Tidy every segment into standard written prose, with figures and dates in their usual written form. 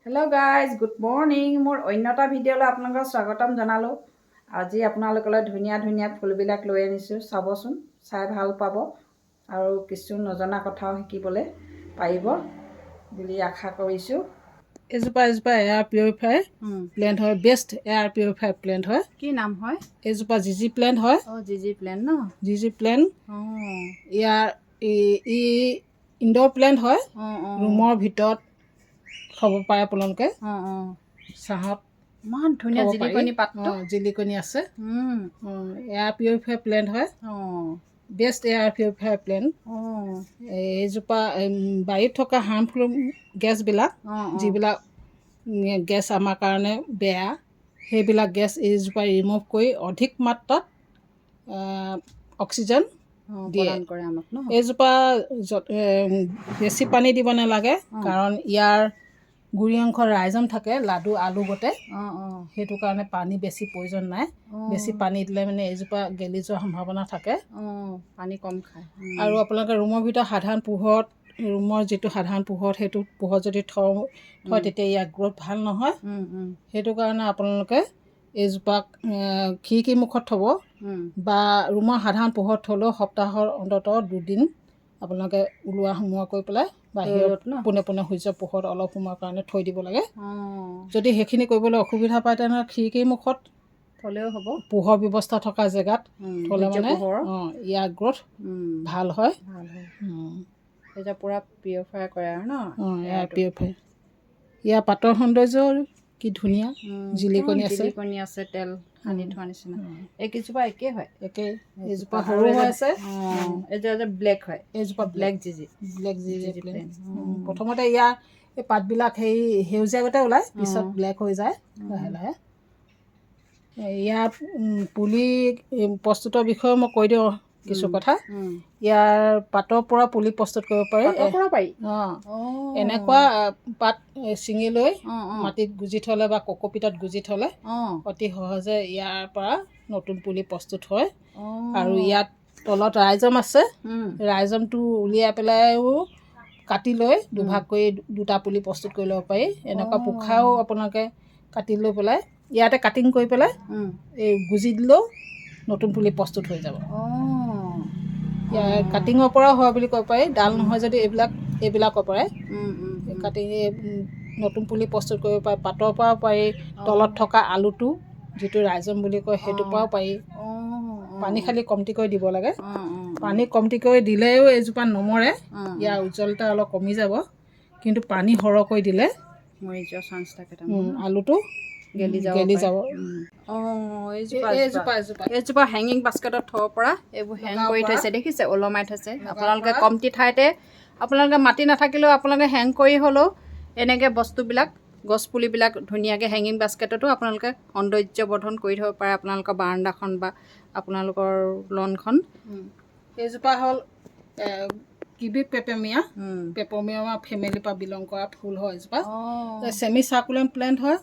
Hello' guys, good morning. মোৰ অন্য এটা ভিডিঅ'লৈ আপোনালোকক স্বাগতম জনালোঁ। আজি আপোনালোকলৈ ধুনীয়া ধুনীয়া ফুলবিলাক লৈ আনিছোঁ। চাবচোন, চাই ভাল পাব আৰু কিছু নজনা কথাও শিকিবলৈ পাৰিব বুলি আশা কৰিছোঁ। এজোপা এয়াৰ পিউৰিফাই প্লেণ্ট হয়, বেষ্ট এয়াৰ পিউৰিফাই প্লেণ্ট হয়। কি নাম হয়? এজোপা জিজি প্লেণ্ট হয়। জিজি প্লেণ্ট ন? জিজি প্লেণ্ট ইয়াৰ ইনড'ৰ প্লেণ্ট হয়। ৰুমৰ ভিতৰত থ'ব পাৰে আপোনালোকে। ছাঁত ইমান ধুনীয়া জিলিকনি পাতটো। জিলিকনি আছে। এয়াৰ পিউৰিফাই প্লেণ্ট হয়। Best air purify plant. এইজোপা বাৰীত থকা হাৰ্মফুল গেছবিলাক, যিবিলাক গেছ আমাৰ কাৰণে বেয়া, সেইবিলাক গেছ এইজোপা ৰিমুভ কৰি অধিক মাত্ৰাত অক্সিজেন দিয়ে। এইজোপা বেছি পানী দিব নালাগে, কাৰণ ইয়াৰ গুৰি অংশ ৰাইজম থাকে, লাডু আলু গতে। সেইটো কাৰণে পানী বেছি প্ৰয়োজন নাই। বেছি পানী দিলে মানে এইজোপা গেলি যোৱাৰ সম্ভাৱনা থাকে। পানী কম খায়। আৰু আপোনালোকে ৰুমৰ ভিতৰত সাধাৰণ পোহৰত, ৰুমৰ যিটো সাধাৰণ পোহৰত, সেইটো পোহৰত যদি থয় তেতিয়া ইয়াৰ গ্ৰ'থ ভাল নহয়। সেইটো কাৰণে আপোনালোকে এইজোপাক খিৰিকী মুখত থ'ব বা ৰুমৰ সাধাৰণ পোহৰত থ'লেও সপ্তাহৰ অন্ততঃ 2 দিন আপোনালোকে ওলোৱা সোমোৱা কৰি পেলাই বাহিৰত পোনে পোনে সূৰ্যৰ পোহৰত অলপ সময়ৰ কাৰণে থৈ দিব লাগে। যদি সেইখিনি কৰিবলৈ অসুবিধা পায় তেনেহ'লে খিৰিকীৰ মুখত থ'লেও হ'ব। পোহৰ ব্যৱস্থা থকা জেগাত থ'লে মানে ইয়াৰ গ্ৰ'থ ভাল হয়। এতিয়া পূৰা পিউৰিফাই কৰে আৰু ন? Air purify. ইয়াৰ পাতৰ সৌন্দৰ্য কি ধুনীয়া, জিলিকনি আছে, তেল সানি থোৱা নিচিনা। এইকেইজোপা একেই হয়? একেই। এইজোপা সৰু হৈ আছে। এইজোপা ব্লেক হয়। এইজোপা ব্লেক জিজি প্লেণ্ট। প্ৰথমতে ইয়াৰ এই পাতবিলাক সেউজীয়া গতে ওলায়, পিছত ব্লেক হৈ যায় লাহে লাহে। ইয়াৰ পুলি প্ৰস্তুতৰ বিষয়ে মই কৈ দিওঁ কিছু কথা। ইয়াৰ পাতৰ পৰা পুলি প্ৰস্তুত কৰিব পাৰি। এনেকুৱা পাত ছিঙি লৈ মাটিত গুজি থ'লে বা কক'পিটত গুজি থ'লে অতি সহজে ইয়াৰ পৰা নতুন পুলি প্ৰস্তুত হয়। আৰু ইয়াত তলত ৰাইজম আছে। ৰাইজমটো উলিয়াই পেলাইও কাটি লৈ দুভাগ কৰি 2টা পুলি প্ৰস্তুত কৰি ল'ব পাৰি। এনেকুৱা পোখাও আপোনালোকে কাটি লৈ পেলাই ইয়াতে কাটিং কৰি পেলাই এই গুজি দিলেও নতুন পুলি প্ৰস্তুত হৈ যাব। ইয়াৰ কাটিঙৰ পৰাও হয় বুলি ক'ব পাৰি। ডাল নহয় যদি এইবিলাকৰ পৰাই কাটি নতুন পুলি প্ৰস্তুত কৰিব পাৰি। পাতৰ পৰাও পাৰি, তলত থকা আলুটো যিটো ৰাইজম বুলি কয় সেইটোৰ পৰাও পাৰি। পানী খালি কমটিকৈ দিব লাগে। পানী কমটিকৈ দিলেও এইজোপা নমৰে, ইয়াৰ উজ্জ্বলতা অলপ কমি যাব। কিন্তু পানী সৰহকৈ দিলে মৰি যোৱাৰ চান্স থাকে, আলুটো গেলি যাব। এইজোপা হেঙিং বাস্কেটত থ'ব পৰা, এইবোৰ হেং কৰি থৈছে, দেখিছে? ওলমাই থৈছে। আপোনালোকে কমটি ঠাইতে, আপোনালোকে মাটি নাথাকিলেও আপোনালোকে হেং কৰি হ'লেও এনেকৈ বস্তুবিলাক, গছপুলিবিলাক ধুনীয়াকৈ হেঙিং বাস্কেটতো আপোনালোকে সৌন্দৰ্য বৰ্ধন কৰি থ'ব পাৰে আপোনালোকৰ বাৰাণ্ডাখন বা আপোনালোকৰ লনখন। এইজোপা হ'ল কিবি পেপেমিয়া ফেমিলিৰ পৰা বিলং কৰা ফুল হয়। এজোপা ছেমি চাৰ্কুলেণ্ট প্লেণ্ট হয়।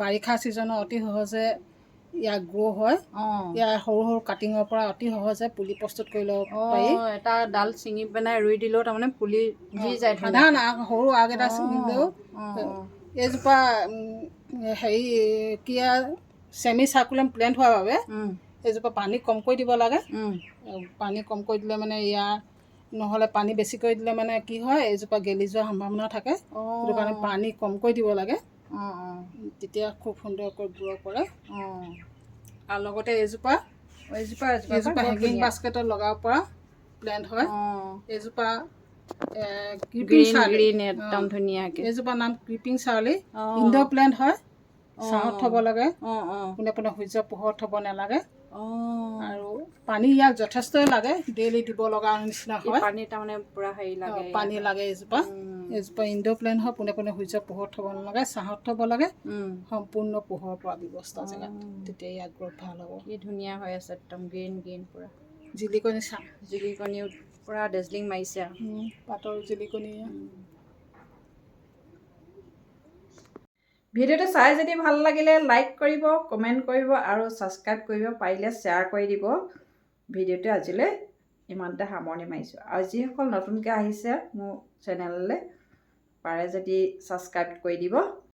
বাৰিষা ছিজনত অতি সহজে ইয়াৰ গ্ৰ' হয়। ইয়াৰ সৰু সৰু কাটিঙৰ পৰা অতি সহজে পুলি প্ৰস্তুত কৰি ল'ব পাৰি। এটা ডাল ছিঙি পেলাই ৰুই দিলেও তাৰমানে পুলি দি যায়। সাধাৰণ সৰু আগ এটা ছিঙিলেও এইজোপা ছেমি চাৰ্কুলেণ্ট প্লেণ্ট হোৱাৰ বাবে এইজোপা পানী কমকৈ দিব লাগে। পানী কমকৈ দিলে মানে ইয়াৰ নহ'লে পানী বেছিকৈ দিলে মানে কি হয়, এইজোপা গেলি যোৱাৰ সম্ভাৱনা থাকে। সেইটো কাৰণে পানী কমকৈ দিব লাগে, তেতিয়া খুব সুন্দৰকৈ গ্ৰ' কৰে। আৰু লগতে এইজোপা হেঙিং বাস্কেটত লগাব পৰা প্লেণ্ট হয়। এইজোপা এইজোপাৰ নাম ক্ৰিপিং চাৰ্লি। ইনড'ৰ প্লেণ্ট হয়। ছাঁত থ'ব লাগে, পোনে পোনে সূৰ্যৰ পোহৰত থ'ব নালাগে। আৰু পানী ইয়াক যথেষ্টই লাগে, ডেইলি দিব লগা নিচিনা হয়। পানী লাগে এইজোপা ইনড'ৰ প্লেণ্ট হয়। পোনে পোনে সূৰ্যৰ পোহৰত থ'ব নালাগে, ছাঁত থ'ব লাগে, সম্পূৰ্ণ পোহৰ পৰা ব্যৱস্থা জেগাত, তেতিয়া ইয়াৰ গ্ৰ'থ ভাল হ'ব। কি ধুনীয়া হৈ আছে, একদম গ্ৰীণ পূৰা জিলিকনি পূৰা ডেজলিং মাৰিছে আৰু পাতৰ জিলিকনি। ভিডিঅ'টো চাই যদি ভাল লাগিলে লাইক কৰিব, কমেণ্ট কৰিব আৰু ছাবস্ক্ৰাইব কৰিব, পাৰিলে শ্বেয়াৰ কৰি দিব। ভিডিঅ'টো আজিলৈ ইমানতে সামৰণি মাৰিছোঁ। আৰু যিসকল নতুনকৈ আহিছে মোৰ চেনেললৈ, পাৰে যদি ছাবস্ক্ৰাইব কৰি দিব।